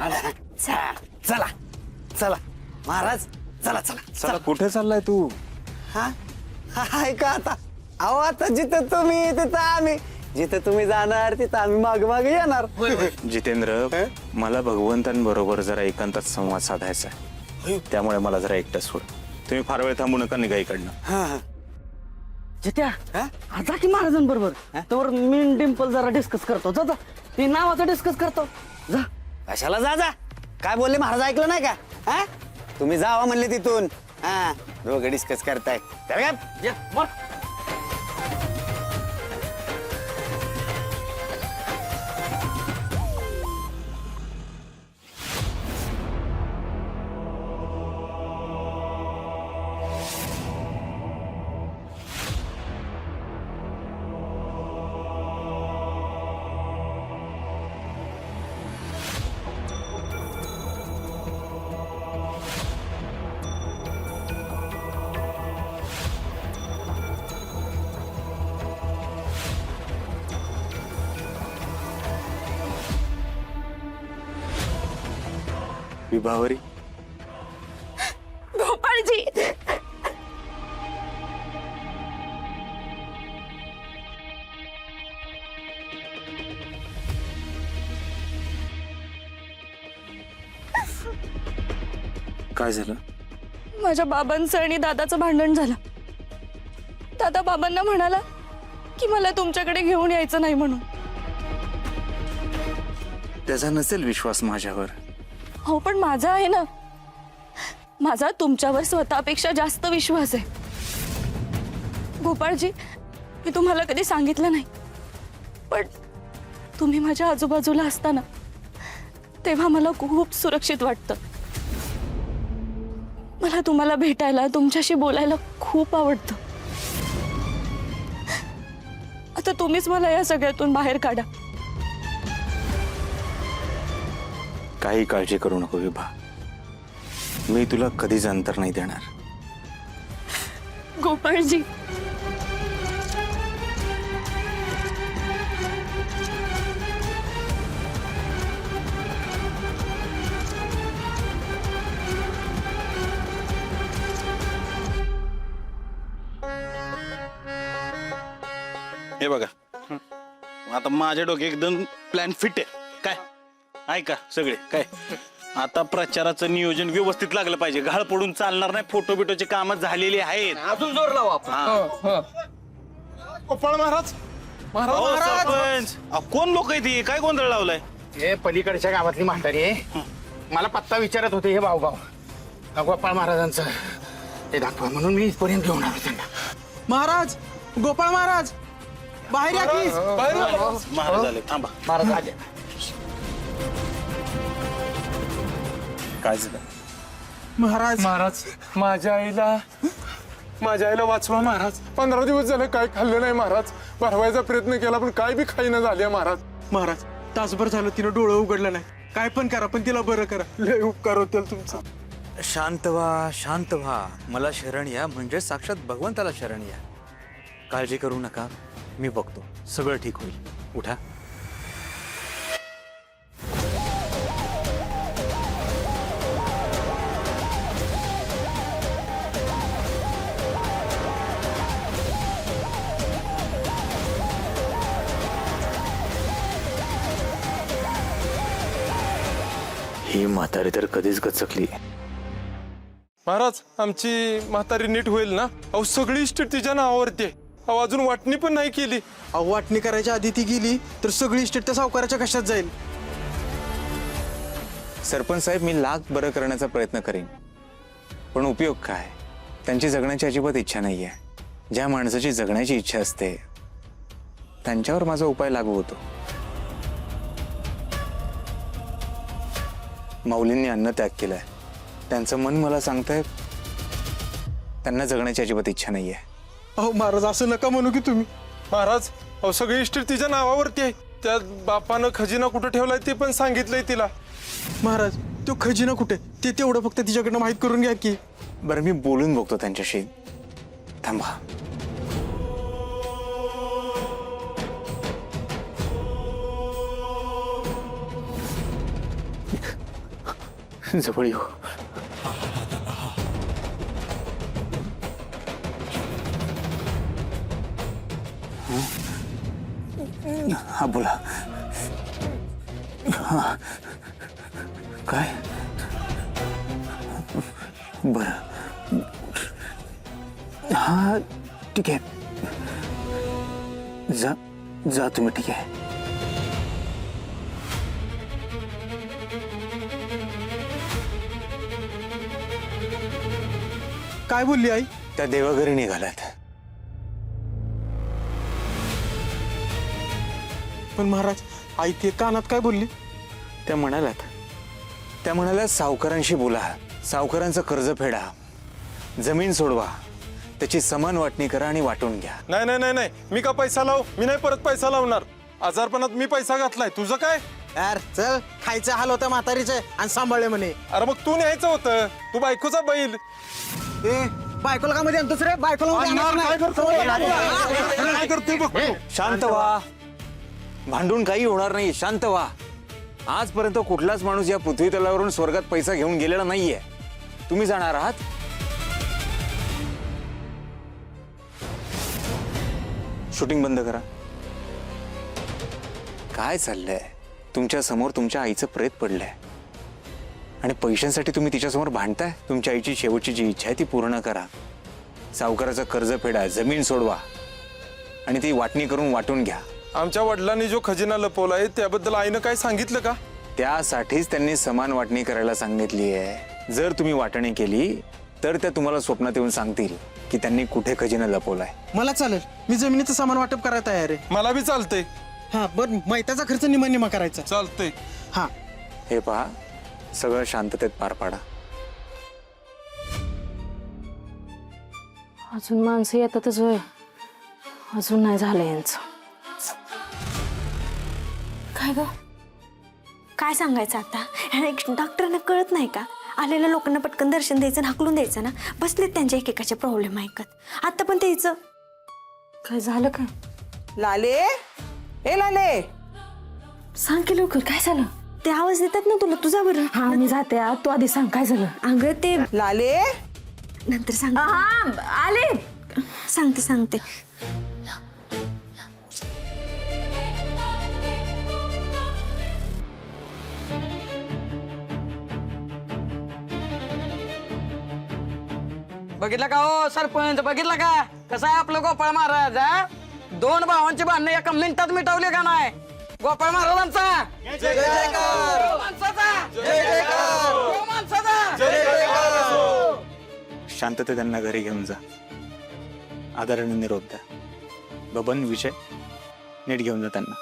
चला चला महाराज, चला चला चला कुठे चाललाय तू? हा ऐका आता, अहो आता जिथं तुम्ही तिथं आम्ही, जिथं तुम्ही जाणार तिथं आम्ही माग माग येणार. जितेंद्र, मला भगवंतांबरोबर जरा एकांतात संवाद साधायचा आहे, त्यामुळे मला जरा एकटं सोड. तुम्ही फार वेळ थांबू नका, निघा इकडनं. जित्या आता की महाराजांबरोबर तर मी डिंपल जरा डिस्कस करतो. जा ते नावाचं डिस्कस करतो. जा. कशाला जा जा, काय बोलले महाराज ऐकलं नाही का? हा तुम्ही जावा म्हणले तिथून. हा दोघं डिस्कस करताय तर काय? जा, बोल. विभावरी, गोपाळजी, काय झालं? माझ्या बाबांचं आणि दादाचं भांडण झालं. दादा बाबांना म्हणाला की मला तुमच्याकडे घेऊन यायचं नाही म्हणून. त्याचा नसेल विश्वास माझ्यावर. हो पण माझा आहे ना, माझा तुमच्यावर स्वतःपेक्षा जास्त विश्वास आहे. गोपाळजी, मी तुम्हाला कधी सांगितलं नाही, पण तुम्ही माझ्या आजूबाजूला असताना तेव्हा मला खूप सुरक्षित वाटतं. मला तुम्हाला भेटायला, तुमच्याशी बोलायला खूप आवडतं. आता तुम्हीच मला या सगळ्यातून बाहेर काढा. काही काळजी करू नको विभा, मी तुला कधीच अंतर नाही देणार. गोपाळजी, हे बघा, आता माझ्या डोक्यात एकदम प्लॅन फिट आहे. काय ऐका सगळे, काय आता प्रचाराचं नियोजन व्यवस्थित लागलं पाहिजे. घाळ पडून चालणार नाही. फोटो बिटोचे काम झालेली आहेत. अजून जोर लावा आपण. गोपाळ महाराज, अहो, सरपंच, अहो, कोण लोक आहेत ही? काय गोंधळ लावलाय? हे पलीकडच्या गावातली म्हातारी आहे. मला पत्ता विचारत होते हे भाऊ गोपाळ महाराजांचं ते दाखवा म्हणून मी इथपर्यंत घेऊन आलो त्यांना. महाराज, गोपाळ महाराज, बाहेर या की. महाराज आले, थांबा. महाराज आले. काय झालं? महाराज, महाराज, माझ्या आईला वाचवा महाराज. 15 दिवस झाले काय खाल्लं नाही महाराज. भरवायचा प्रयत्न केला पण काय बी खाईना झाली महाराज. महाराज, तासभर झालं तिनं डोळं उघडलं नाही. काय पण करा पण तिला बरं करा. लय उपकार होतील तुमचा. शांत व्हा, शांत व्हा. मला शरण या म्हणजे साक्षात भगवंताला शरण या. काळजी करू नका, मी बघतो, सगळं ठीक होईल. उठा. ही म्हातारी तर कधीच गचकली. महाराज, आमची म्हातारी नीट होईल ना? अहो सगळी इस्टेट तिच्या नावावरती आहे. अहो अजून वाटणी पण नाही केली. अहो, वाटणी करायच्या आधी ती गेली तर सगळी इस्टेट त्या सावकाराच्या कशात जाईल. सरपंच साहेब, मी लाख बरं करण्याचा प्रयत्न करेन, पण उपयोग काय? त्यांची जगण्याची अजिबात इच्छा नाहीये. ज्या माणसाची जगण्याची इच्छा असते त्यांच्यावर माझा उपाय लागू होतो. माऊलींनी अन्न त्याग केलाय, त्यांचं मन मला सांगतंय त्यांना जगण्याची अजिबात इच्छा नाहीये. अहो महाराज, असं नका म्हणू की तुम्ही. महाराज, अहो सगळी इस्टेट तिच्या नावावरती आहे. त्या बापानं खजिना कुठं ठेवलाय ते पण सांगितलंय तिला. महाराज, तो खजिना कुठे ते तेवढं फक्त तिच्याकडनं माहित करून घ्या की. बरं, मी बोलून बघतो त्यांच्याशी. थांबा. जवळ येऊ. हा बोला. हा काय बरं. हा ठीक आहे, जा तुम्ही. ठीक आहे. काय बोलली आई? त्या देवाघरी निघाल्यात. पण महाराज, आई ते कानात काय बोलली? त्या म्हणाल्या सावकारांशी बोला, सावकारांचं कर्ज फेडा, जमीन सोडवा, त्याची समान वाटणी करा आणि वाटून घ्या. नाही नाही नाही नाही, मी का पैसा लावू? मी नाही परत पैसा लावणार. आजारपणात मी पैसा घातलाय, तुझं काय? यार चल, खायचं हाल होतं म्हातारीचं आणि सांभाळले म्हणे. अरे मग तू न्यायचं होतं, तू बायकोचा बैल. ए बायकोला का मध्ये आणतोस रे? बायकोला मध्ये अन्नावर आणायचं काय नाही. करतो? काय करतोय बघ. शांत व्हा. भांडून काही होणार नाही. शांत व्हा. आजपर्यंत कुठलाच माणूस या पृथ्वी तलावरून स्वर्गात पैसा घेऊन गेलेला नाहीये. तुम्ही जाणार आहात. शूटिंग बंद करा. काय चाललंय? तुमच्या समोर तुमच्या आईचं प्रेत पडलंय आणि पैशांसाठी तुम्ही तिच्यासमोर भांडताय. तुमच्या आईची शेवटची जी इच्छा आहे ती पूर्ण करा. सावकाराचं कर्ज फेडा, जमीन सोडवा आणि ती वाटणी करून वाटून घ्या. आमच्या वडिलांनी जो खजिना लपवलाय त्याबद्दल आईनं काय सांगितलं का? त्यासाठीच त्यांनी समान वाटणी करायला सांगितली आहे. जर तुम्ही वाटणी केली तर त्या तुम्हाला स्वप्नात येऊन सांगतील की त्यांनी कुठे खजिना लपवलाय. मला चालेल, मी जमिनीचं सामान वाटप करायला तयार आहे. मला बी चालतंय. हा बरं, मैताचा खर्च निमा करायचा. चालतंय. हा हे पहा, सगळं शांततेत पार पाडा. अजून माणसं येतातच होय, अजून नाही झालं यांचं. काय ग, काय सांगायचं आता? डॉक्टरांना कळत नाही का? आलेल्या लोकांना पटकन दर्शन द्यायचं, हाकलून द्यायचं ना. बसलेत त्यांच्या एकेकाचे प्रॉब्लेम ऐकत. आता पण द्यायचं. काय झालं काय? लाले, ए लाले, सांग की लवकर, काय झालं? ते आवाज देतात ना तुला, तुझा बरं. हा मी जाते. तू आधी सांग काय झालं. अगं ते लाले. नंतर सांग. आले. सांगते. बघितलं का हो सरपंच? बघितलं का कसं आहे आपलं गोपाळ महाराज? हा, 2 भावांची भांडणं एका मिनिटात मिटवली का नाही? गोपाळ महाराजांचा शांतते त्यांना घरी घेऊन जा. आदराने निरोप द्या. बबन, विजय, नीट घेऊन जा त्यांना.